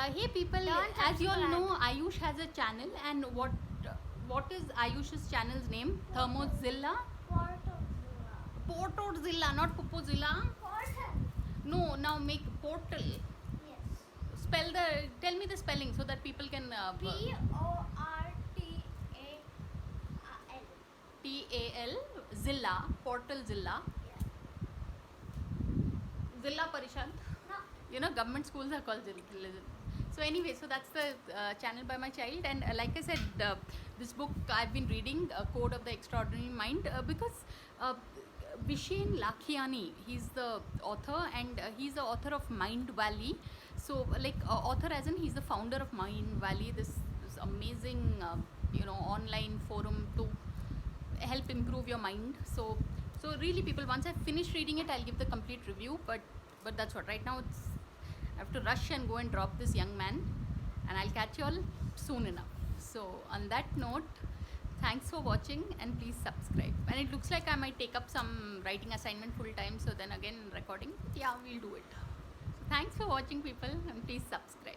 Hey people, as you all know, Ayush has a channel, and what is Ayush's channel's name? Thermozilla? Portozilla, not Pupozilla. No, now make portal. Tell me the spelling so that people can. Portal. Tal, Zilla, Portal Zilla. Zilla Parishad. No. You know, government schools are called Zilla. So anyway, so that's the channel by my child, and like I said, this book I've been reading, Code of the Extraordinary Mind, because Vishen Lakhiani, he's the author, and he's the author of Mind Valley. So like author as in he's the founder of Mind Valley, this amazing online forum to help improve your mind. So really people, once I finish reading it, I'll give the complete review, but that's what right now I have to rush and go and drop this young man, and I'll catch you all soon enough. So on that note, thanks for watching, and please subscribe. And it looks like I might take up some writing assignment full time, so then again recording, yeah, we'll do it. So thanks for watching people, and please subscribe.